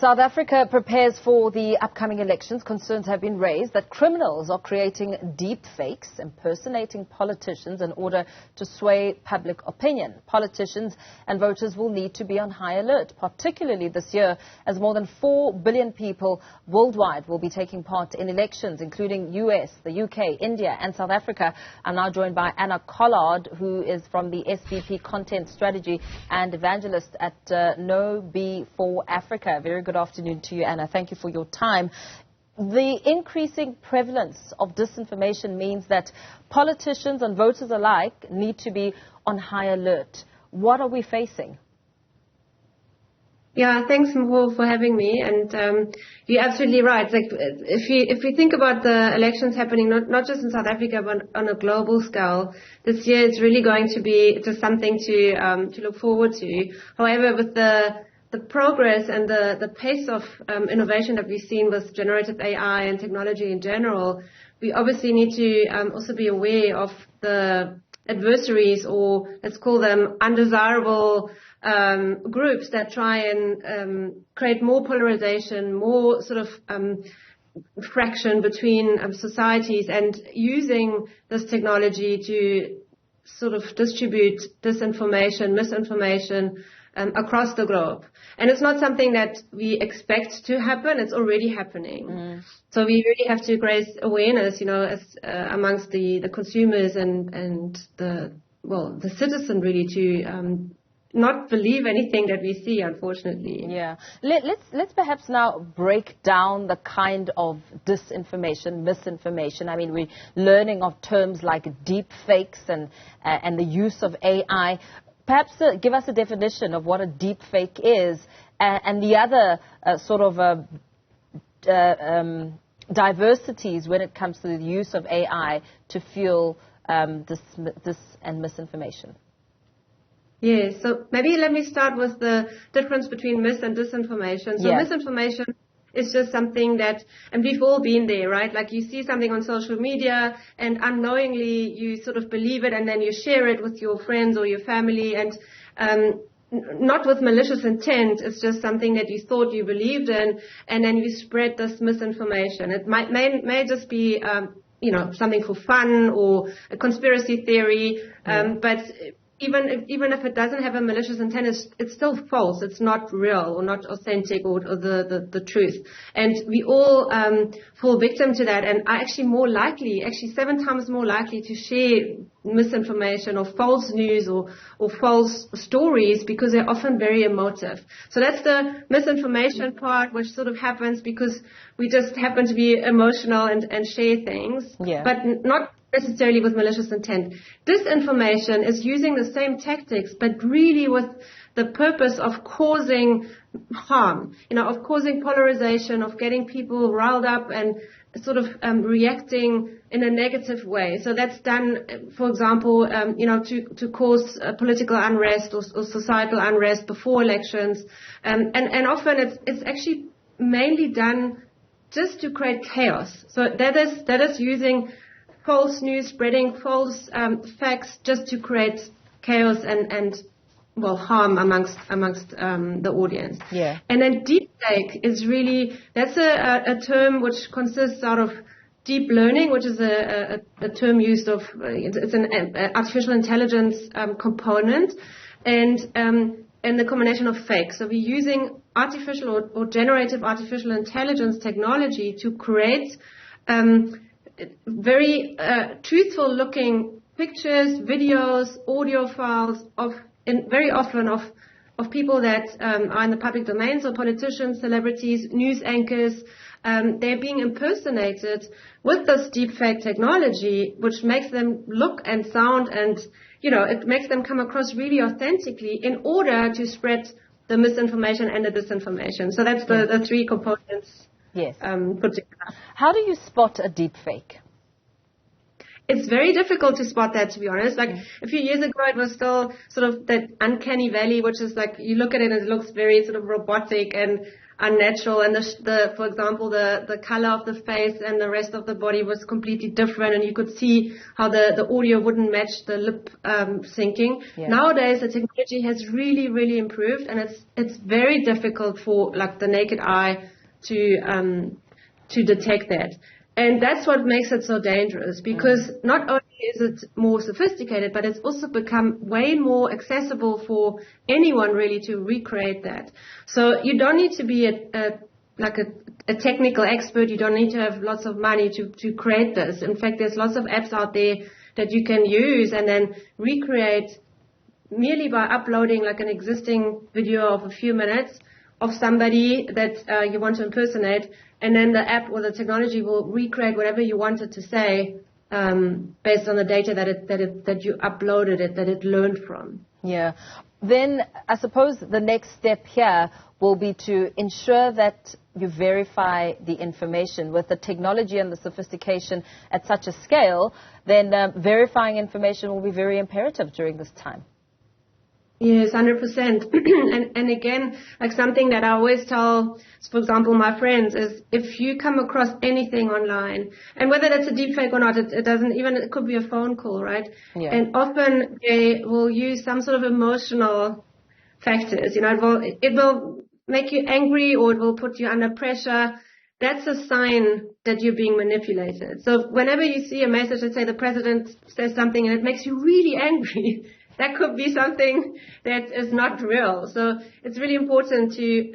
South Africa prepares for the upcoming elections. Concerns have been raised that criminals are creating deepfakes, impersonating politicians in order to sway public opinion. Politicians and voters will need to be on high alert, particularly this year, as more than 4 billion people worldwide will be taking part in elections, including US, the UK, India and South Africa. I'm now joined by Anna Collard, who is from the SVP Content Strategy and Evangelist at Newzroom Afrika. Very good afternoon to you, Anna. Thank you for your time. The increasing prevalence of disinformation means that politicians and voters alike need to be on high alert. What are we facing? Yeah, thanks, Mho, for having me. And you're absolutely right. Like, if we think about the elections happening, not just in South Africa, but on a global scale, this year it's really going to be just something to look forward to. However, with the progress and the pace of innovation that we've seen with generative AI and technology in general, we obviously need to also be aware of the adversaries, or let's call them undesirable groups that try and create more polarization, more sort of fraction between societies, and using this technology to sort of distribute disinformation, misinformation across the globe. And it's not something that we expect to happen. It's already happening. So we really have to raise awareness, as amongst the consumers and the citizen, really, to not believe anything that we see, unfortunately. Yeah. Let's perhaps now break down the kind of disinformation, misinformation. I mean, we're learning of terms like deepfakes and the use of AI. Perhaps give us a definition of what a deepfake is and the other sort of diversities when it comes to the use of AI to fuel this and misinformation. Yeah, so maybe let me start with the difference between mis and disinformation. So misinformation is just something that, and we've all been there, right? Like, you see something on social media and unknowingly you sort of believe it, and then you share it with your friends or your family, and not with malicious intent. It's just something that you thought you believed in, and then you spread this misinformation. It may just be something for fun or a conspiracy theory, but even if it doesn't have a malicious intent, it's still false. It's not real or not authentic or the truth. And we all fall victim to that, and are actually 7 times more likely to share misinformation or false news or false stories, because they're often very emotive. So that's the misinformation part, which sort of happens because we just happen to be emotional and share things, but not necessarily with malicious intent. Disinformation is using the same tactics, but really with the purpose of causing harm, of causing polarization, of getting people riled up and sort of reacting in a negative way. So that's done, for example, to cause political unrest or societal unrest before elections, and often it's actually mainly done just to create chaos. So that is using false news, spreading false facts just to create chaos and harm amongst the audience. Yeah. And then deepfake is really, that's a term which consists out of deep learning, which is a term used of, it's an artificial intelligence component, and the combination of fake. So we're using artificial or generative artificial intelligence technology to create very truthful looking pictures, videos, audio files very often of people that are in the public domain, so politicians, celebrities, news anchors. They're being impersonated with this deepfake technology, which makes them look and sound, and it makes them come across really authentically in order to spread the misinformation and the disinformation. So that's the three components. Yes. Put together. How do you spot a deepfake? It's very difficult to spot that, to be honest. Like, a few years ago, it was still sort of that uncanny valley, which is like, you look at it and it looks very sort of robotic, and unnatural, and for example, the color of the face and the rest of the body was completely different, and you could see how the audio wouldn't match the lip syncing. Yeah. Nowadays, the technology has really, really improved, and it's very difficult for like the naked eye to detect that. And that's what makes it so dangerous, because not only is it more sophisticated, but it's also become way more accessible for anyone really to recreate that. So you don't need to be a technical expert. You don't need to have lots of money to create this. In fact, there's lots of apps out there that you can use and then recreate merely by uploading like an existing video of a few minutes of somebody that you want to impersonate, and then the app or the technology will recreate whatever you want it to say based on the data that you uploaded that it learned from. Yeah. Then I suppose the next step here will be to ensure that you verify the information. With the technology and the sophistication at such a scale, then verifying information will be very imperative during this time. Yes, 100%. And again, like something that I always tell, for example, my friends is if you come across anything online, and whether that's a deepfake or not, it could be a phone call, right? Yeah. And often they will use some sort of emotional factors. You know, it will make you angry or it will put you under pressure. That's a sign that you're being manipulated. So whenever you see a message, let's say the president says something and it makes you really angry, that could be something that is not real. So it's really important to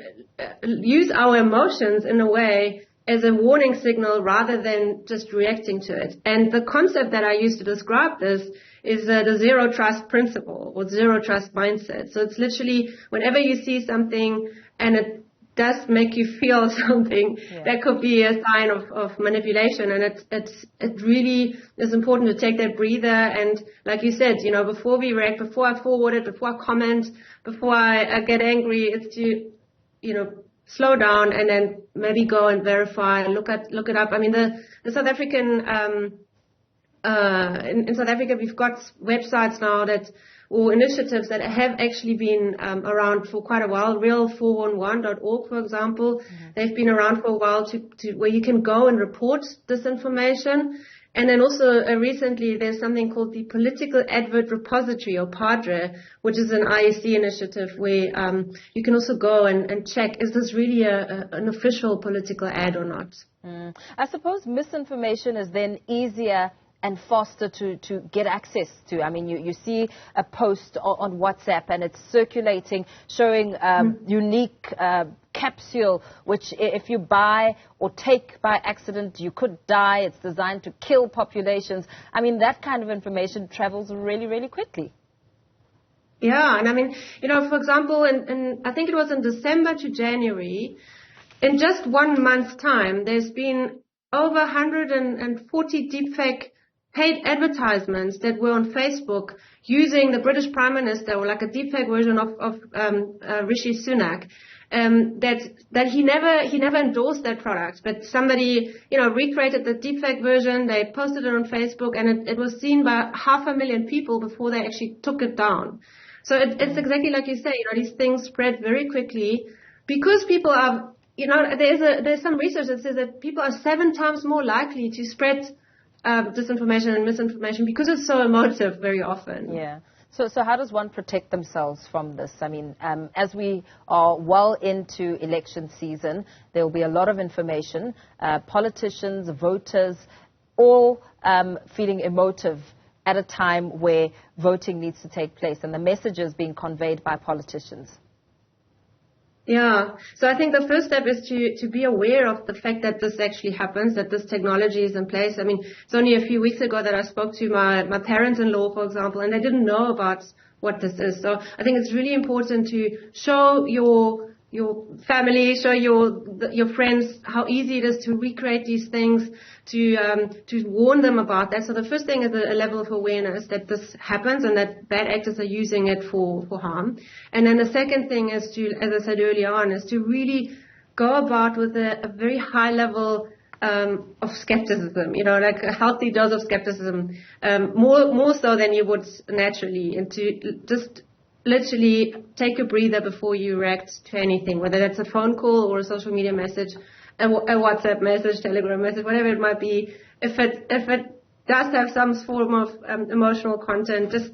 use our emotions in a way as a warning signal rather than just reacting to it. And the concept that I use to describe this is the zero trust principle or zero trust mindset. So it's literally whenever you see something and it does make you feel something, that could be a sign of manipulation. And it really is important to take that breather. And like you said, you know, before we react, before I forward it, before I comment, before I get angry, it's to, you know, slow down and then maybe go and verify, look it up. I mean, the South African, in South Africa, we've got websites now or initiatives that have actually been around for quite a while. Real411.org, for example, they've been around for a while to where you can go and report disinformation. And then also recently there's something called the Political Advert Repository, or PADRE, which is an IEC initiative where you can also go and check, is this really an official political ad or not? I suppose misinformation is then easier and faster to get access to. I mean, you see a post on WhatsApp and it's circulating, showing unique capsule, which if you buy or take by accident, you could die. It's designed to kill populations. I mean, that kind of information travels really, really quickly. Yeah, and I mean, you know, for example, in I think it was in December to January, in just 1 month's time, there's been over 140 deepfake paid advertisements that were on Facebook using the British Prime Minister, or like a deepfake version of Rishi Sunak, that he never endorsed that product, but somebody, you know, recreated the deepfake version, they posted it on Facebook, and it was seen by 500,000 people before they actually took it down. So it's exactly like you say, you know, these things spread very quickly because people are, you know, there's some research that says that people are 7 times more likely to spread disinformation and misinformation because it's so emotive very often. Yeah. So how does one protect themselves from this? I mean, as we are well into election season, there will be a lot of information. Politicians, voters, all feeling emotive at a time where voting needs to take place and the messages being conveyed by politicians. Yeah. So I think the first step is to be aware of the fact that this actually happens, that this technology is in place. I mean, it's only a few weeks ago that I spoke to my parents-in-law, for example, and they didn't know about what this is. So I think it's really important to show your family, show your friends how easy it is to recreate these things, to warn them about that. So the first thing is a level of awareness that this happens and that bad actors are using it for harm. And then the second thing is to, as I said earlier on, is to really go about with a very high level of skepticism, you know, like a healthy dose of skepticism, more so than you would naturally, and to just literally take a breather before you react to anything, whether that's a phone call or a social media message, a WhatsApp message, Telegram message, whatever it might be. If it does have some form of emotional content, just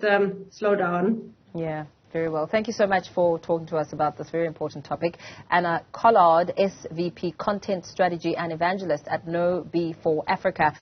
slow down. Yeah. Very well. Thank you so much for talking to us about this very important topic. Anna Collard, SVP Content Strategy and Evangelist at No B4 Africa.